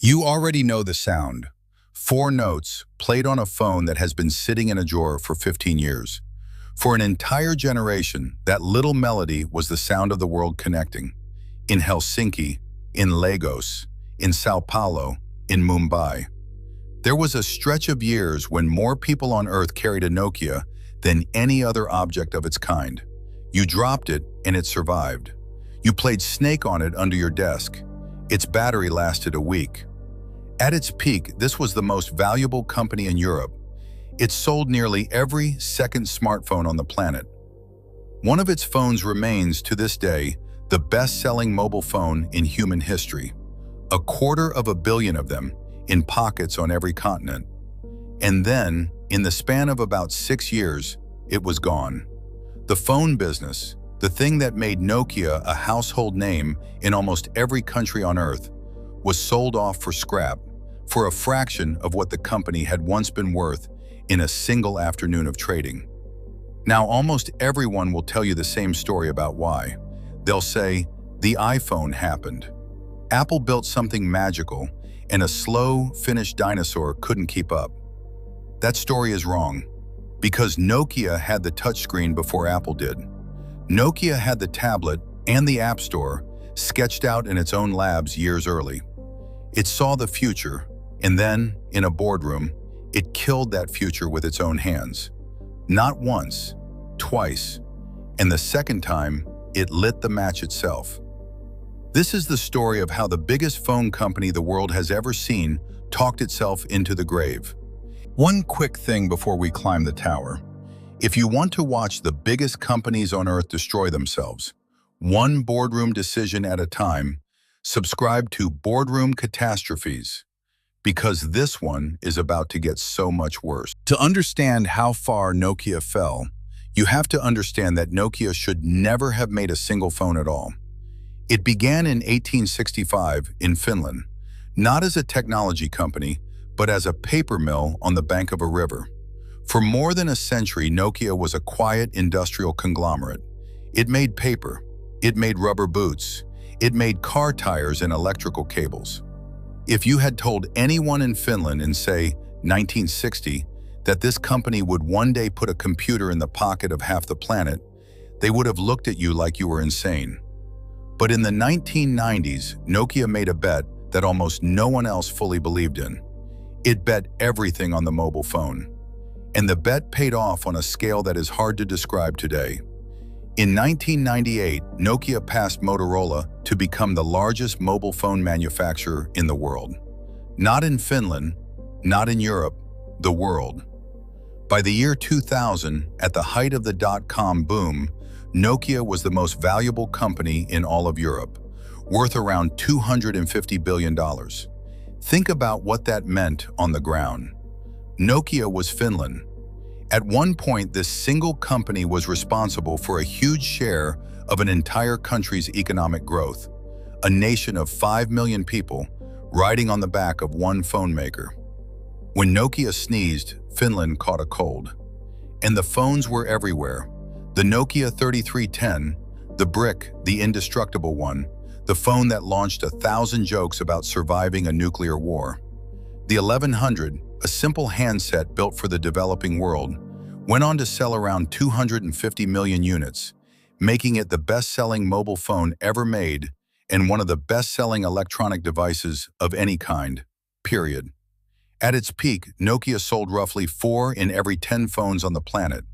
You already know the sound. 4 notes played on a phone that has been sitting in a drawer for 15 years. For an entire generation, that little melody was the sound of the world connecting. In Helsinki, in Lagos, in Sao Paulo, in Mumbai. There was a stretch of years when more people on Earth carried a Nokia than any other object of its kind. You dropped it and it survived. You played Snake on it under your desk. Its battery lasted a week. At its peak, this was the most valuable company in Europe. It sold nearly every second smartphone on the planet. One of its phones remains, to this day, the best-selling mobile phone in human history. 250 million of them, in pockets on every continent. And then, in the span of about 6 years, it was gone. The phone business, the thing that made Nokia a household name in almost every country on Earth, was sold off for scrap, for a fraction of what the company had once been worth in a single afternoon of trading. Now, almost everyone will tell you the same story about why. They'll say, the iPhone happened. Apple built something magical, and a slow, finished dinosaur couldn't keep up. That story is wrong, because Nokia had the touchscreen before Apple did. Nokia had the tablet and the App Store sketched out in its own labs years early. It saw the future, and then, in a boardroom, it killed that future with its own hands. Not once, twice, and the second time, it lit the match itself. This is the story of how the biggest phone company the world has ever seen talked itself into the grave. One quick thing before we climb the tower. If you want to watch the biggest companies on Earth destroy themselves, one boardroom decision at a time, subscribe to Boardroom Catastrophes, because this one is about to get so much worse. To understand how far Nokia fell, you have to understand that Nokia should never have made a single phone at all. It began in 1865 in Finland, not as a technology company, but as a paper mill on the bank of a river. For more than a century, Nokia was a quiet industrial conglomerate. It made paper, it made rubber boots, it made car tires and electrical cables. If you had told anyone in Finland in, say, 1960, that this company would one day put a computer in the pocket of half the planet, they would have looked at you like you were insane. But in the 1990s, Nokia made a bet that almost no one else fully believed in. It bet everything on the mobile phone. And the bet paid off on a scale that is hard to describe today. In 1998, Nokia passed Motorola to become the largest mobile phone manufacturer in the world. Not in Finland, not in Europe, the world. By the year 2000, at the height of the dot-com boom, Nokia was the most valuable company in all of Europe, worth around $250 billion. Think about what that meant on the ground. Nokia was Finland. At one point, this single company was responsible for a huge share of an entire country's economic growth, a nation of 5 million people riding on the back of one phone maker. When Nokia sneezed, Finland caught a cold. And the phones were everywhere. The Nokia 3310, the brick, the indestructible one, the phone that launched 1,000 jokes about surviving a nuclear war. The 1100, a simple handset built for the developing world, went on to sell around 250 million units, making it the best-selling mobile phone ever made and one of the best-selling electronic devices of any kind, period. At its peak, Nokia sold roughly 4 in every 10 phones on the planet.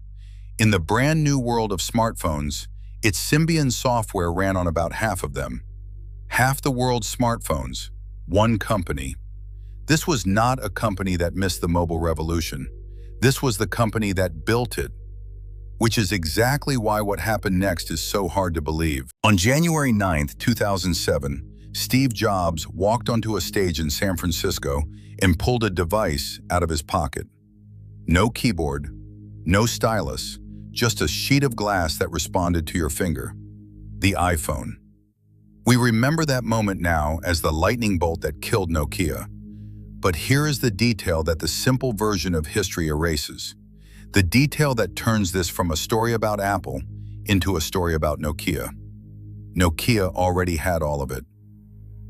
In the brand new world of smartphones, its Symbian software ran on about half of them. Half the world's smartphones, one company. This was not a company that missed the mobile revolution. This was the company that built it, which is exactly why what happened next is so hard to believe. On January 9, 2007, Steve Jobs walked onto a stage in San Francisco and pulled a device out of his pocket. No keyboard, no stylus, just a sheet of glass that responded to your finger. The iPhone. We remember that moment now as the lightning bolt that killed Nokia. But here is the detail that the simple version of history erases. The detail that turns this from a story about Apple into a story about Nokia. Nokia already had all of it.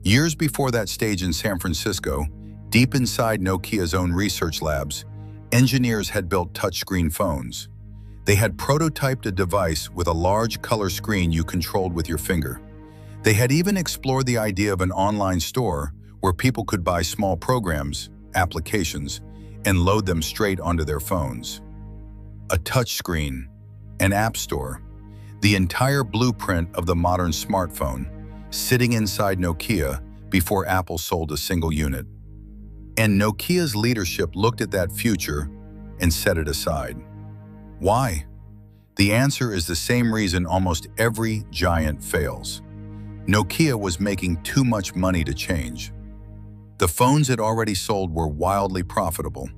Years before that stage in San Francisco, deep inside Nokia's own research labs, engineers had built touchscreen phones. They had prototyped a device with a large color screen you controlled with your finger. They had even explored the idea of an online store where people could buy small programs, applications, and load them straight onto their phones. A touchscreen, an app store, the entire blueprint of the modern smartphone, sitting inside Nokia before Apple sold a single unit. And Nokia's leadership looked at that future and set it aside. Why? The answer is the same reason almost every giant fails. Nokia was making too much money to change. The phones it already sold were wildly profitable.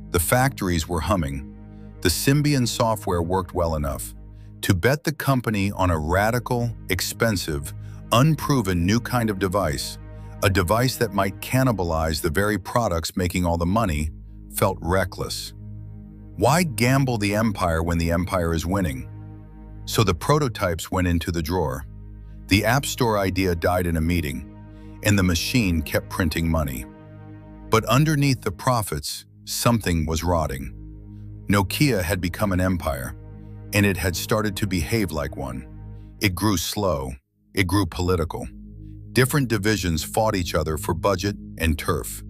The factories were humming. The Symbian software worked well enough. To bet the company on a radical, expensive, unproven new kind of device, a device that might cannibalize the very products making all the money, felt reckless. Why gamble the empire when the empire is winning? So the prototypes went into the drawer. The App Store idea died in a meeting, and the machine kept printing money. But underneath the profits, something was rotting. Nokia had become an empire, and it had started to behave like one. It grew slow. It grew political. Different divisions fought each other for budget and turf.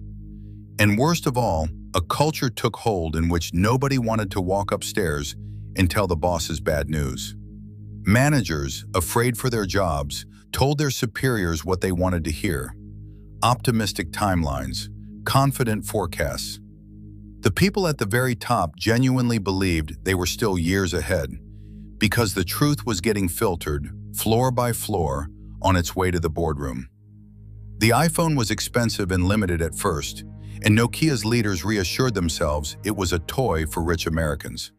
And worst of all, a culture took hold in which nobody wanted to walk upstairs and tell the bosses bad news. Managers, afraid for their jobs, told their superiors what they wanted to hear. Optimistic timelines, confident forecasts. The people at the very top genuinely believed they were still years ahead, because the truth was getting filtered, floor by floor, on its way to the boardroom. The iPhone was expensive and limited at first, and Nokia's leaders reassured themselves it was a toy for rich Americans.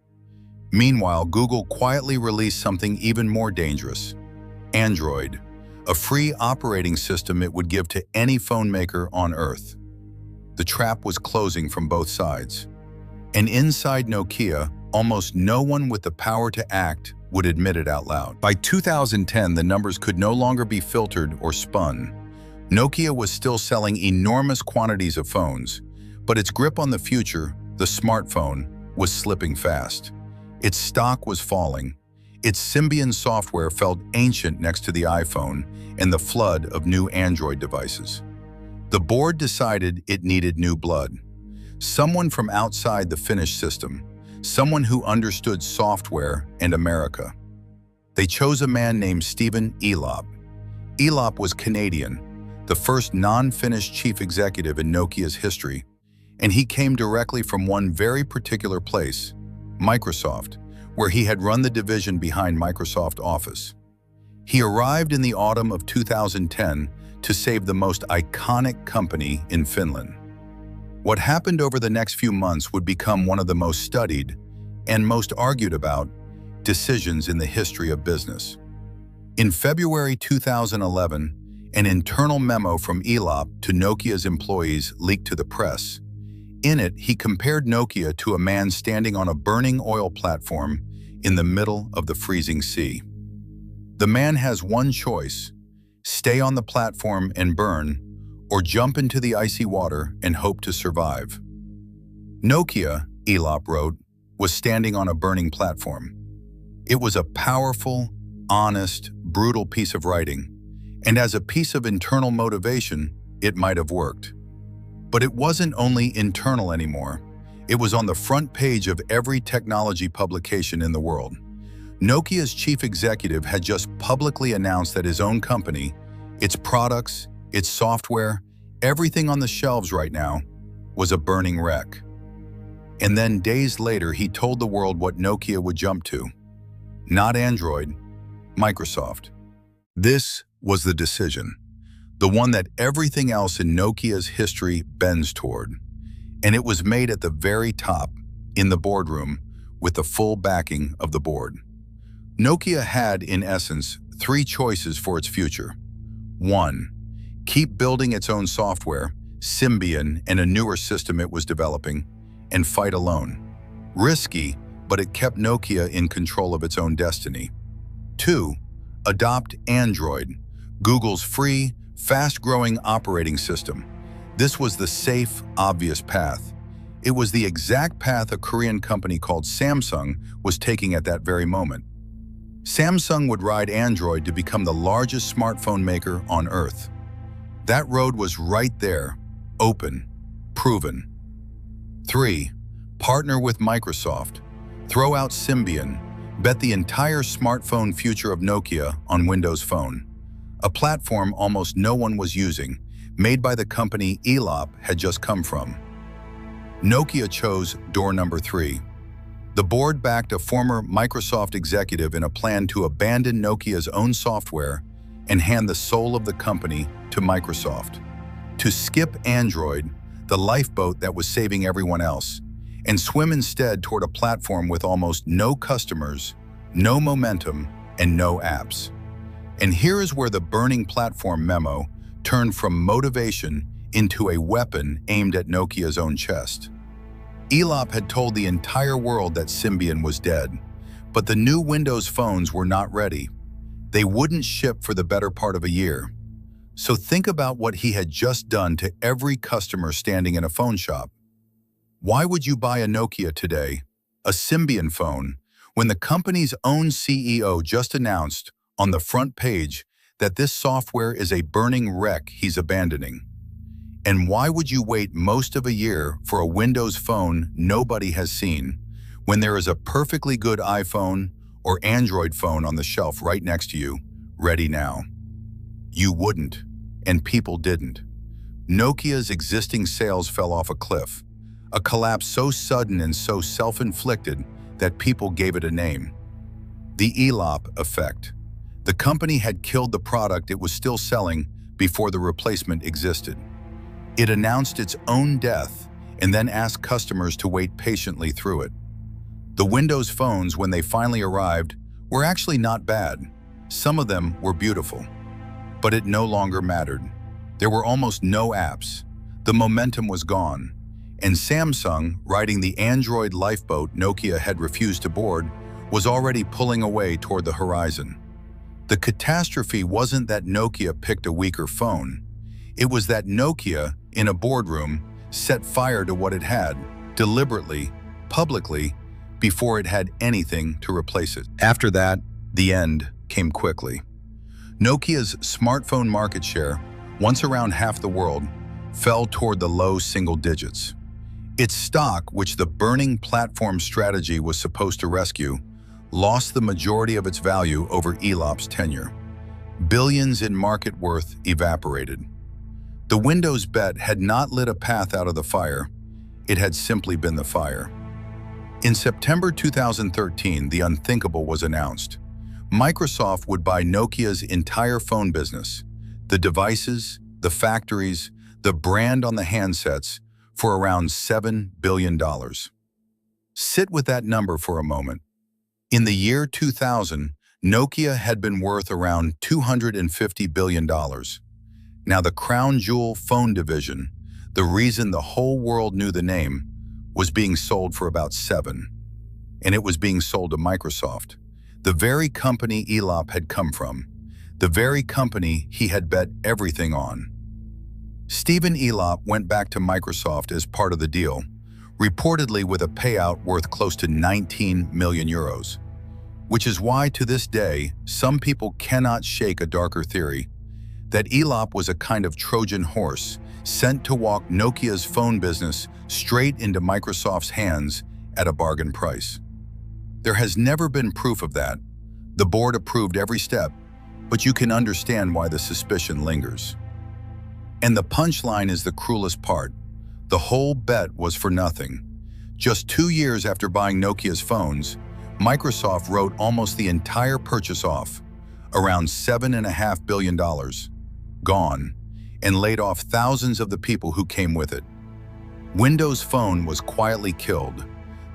Meanwhile, Google quietly released something even more dangerous: Android, a free operating system it would give to any phone maker on Earth. The trap was closing from both sides. And inside Nokia, almost no one with the power to act would admit it out loud. By 2010, the numbers could no longer be filtered or spun. Nokia was still selling enormous quantities of phones, but its grip on the future, the smartphone, was slipping fast. Its stock was falling. Its Symbian software felt ancient next to the iPhone and the flood of new Android devices. The board decided it needed new blood. Someone from outside the Finnish system, someone who understood software and America. They chose a man named Stephen Elop. Elop was Canadian, the first non-Finnish chief executive in Nokia's history, and he came directly from one very particular place, Microsoft, where he had run the division behind Microsoft Office. He arrived in the autumn of 2010 to save the most iconic company in Finland. What happened over the next few months would become one of the most studied and most argued about decisions in the history of business. In February 2011, an internal memo from Elop to Nokia's employees leaked to the press. In it, he compared Nokia to a man standing on a burning oil platform in the middle of the freezing sea. The man has one choice: stay on the platform and burn, or jump into the icy water and hope to survive. Nokia, Elop wrote, was standing on a burning platform. It was a powerful, honest, brutal piece of writing, and as a piece of internal motivation, it might have worked. But it wasn't only internal anymore. It was on the front page of every technology publication in the world. Nokia's chief executive had just publicly announced that his own company, its products, its software, everything on the shelves right now, was a burning wreck. And then days later, he told the world what Nokia would jump to. Not Android, Microsoft. This was the decision, the one that everything else in Nokia's history bends toward. And it was made at the very top, in the boardroom, with the full backing of the board. Nokia had, in essence, three choices for its future. 1. Keep building its own software, Symbian and a newer system it was developing, and fight alone. Risky, but it kept Nokia in control of its own destiny. 2. Adopt Android, Google's free, fast-growing operating system. This was the safe, obvious path. It was the exact path a Korean company called Samsung was taking at that very moment. Samsung would ride Android to become the largest smartphone maker on Earth. That road was right there, open, proven. 3. Partner with Microsoft. Throw out Symbian. Bet the entire smartphone future of Nokia on Windows Phone. A platform almost no one was using, made by the company Elop had just come from. Nokia chose door number 3. The board backed a former Microsoft executive in a plan to abandon Nokia's own software and hand the soul of the company to Microsoft. To skip Android, the lifeboat that was saving everyone else, and swim instead toward a platform with almost no customers, no momentum, and no apps. And here is where the burning platform memo turned from motivation into a weapon aimed at Nokia's own chest. Elop had told the entire world that Symbian was dead, but the new Windows phones were not ready. They wouldn't ship for the better part of a year. So think about what he had just done to every customer standing in a phone shop. Why would you buy a Nokia today, a Symbian phone, when the company's own CEO just announced on the front page that this software is a burning wreck he's abandoning? And why would you wait most of a year for a Windows phone nobody has seen, when there is a perfectly good iPhone or Android phone on the shelf right next to you, ready now? You wouldn't, and people didn't. Nokia's existing sales fell off a cliff, a collapse so sudden and so self-inflicted that people gave it a name: the Elop effect. The company had killed the product it was still selling before the replacement existed. It announced its own death and then asked customers to wait patiently through it. The Windows phones, when they finally arrived, were actually not bad. Some of them were beautiful. But it no longer mattered. There were almost no apps. The momentum was gone. And Samsung, riding the Android lifeboat Nokia had refused to board, was already pulling away toward the horizon. The catastrophe wasn't that Nokia picked a weaker phone. It was that Nokia, in a boardroom, set fire to what it had, deliberately, publicly, before it had anything to replace it. After that, the end came quickly. Nokia's smartphone market share, once around half the world, fell toward the low single digits. Its stock, which the burning platform strategy was supposed to rescue, lost the majority of its value over Elop's tenure. Billions in market worth evaporated. The Windows bet had not lit a path out of the fire. It had simply been the fire. In September 2013, the unthinkable was announced. Microsoft would buy Nokia's entire phone business, the devices, the factories, the brand on the handsets, for around $7 billion. Sit with that number for a moment. In the year 2000, Nokia had been worth around $250 billion. Now the crown jewel phone division, the reason the whole world knew the name, was being sold for about $7 billion. And it was being sold to Microsoft, the very company Elop had come from, the very company he had bet everything on. Stephen Elop went back to Microsoft as part of the deal, reportedly with a payout worth close to 19 million euros. Which is why, to this day, some people cannot shake a darker theory that Elop was a kind of Trojan horse sent to walk Nokia's phone business straight into Microsoft's hands at a bargain price. There has never been proof of that. The board approved every step, but you can understand why the suspicion lingers. And the punchline is the cruelest part. The whole bet was for nothing. Just 2 years after buying Nokia's phones, Microsoft wrote almost the entire purchase off, around $7.5 billion, gone, and laid off thousands of the people who came with it. Windows Phone was quietly killed.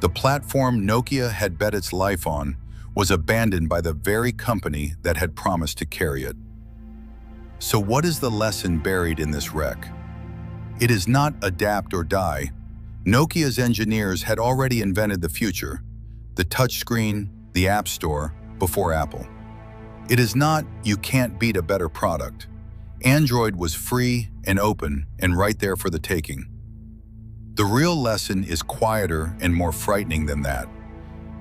The platform Nokia had bet its life on was abandoned by the very company that had promised to carry it. So what is the lesson buried in this wreck? It is not adapt or die. Nokia's engineers had already invented the future, the touchscreen, the App Store, before Apple. It is not you can't beat a better product. Android was free and open and right there for the taking. The real lesson is quieter and more frightening than that.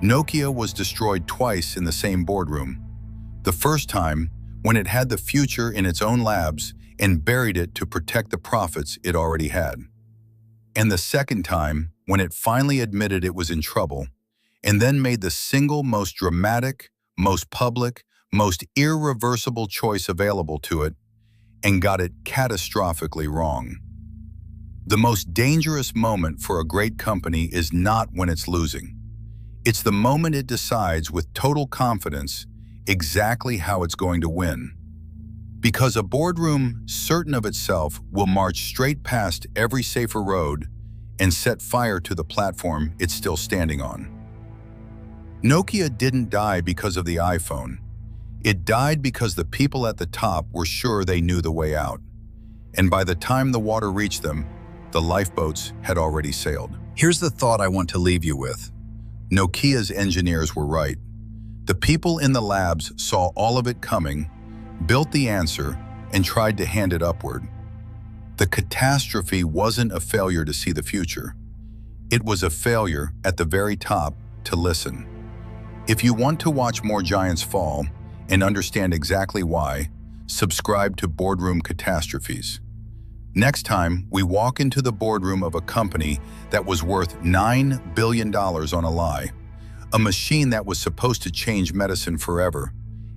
Nokia was destroyed twice in the same boardroom. The first time, when it had the future in its own labs and buried it to protect the profits it already had. And the second time, when it finally admitted it was in trouble, and then made the single most dramatic, most public, most irreversible choice available to it, and got it catastrophically wrong. The most dangerous moment for a great company is not when it's losing. It's the moment it decides with total confidence exactly how it's going to win. Because a boardroom certain of itself will march straight past every safer road and set fire to the platform it's still standing on. Nokia didn't die because of the iPhone. It died because the people at the top were sure they knew the way out. And by the time the water reached them, the lifeboats had already sailed. Here's the thought I want to leave you with. Nokia's engineers were right. The people in the labs saw all of it coming, built the answer, and tried to hand it upward. The catastrophe wasn't a failure to see the future. It was a failure at the very top to listen. If you want to watch more giants fall and understand exactly why, subscribe to Boardroom Catastrophes. Next time, we walk into the boardroom of a company that was worth $9 billion on a lie, a machine that was supposed to change medicine forever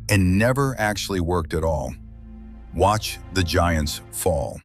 and never actually worked at all. Watch the giants fall.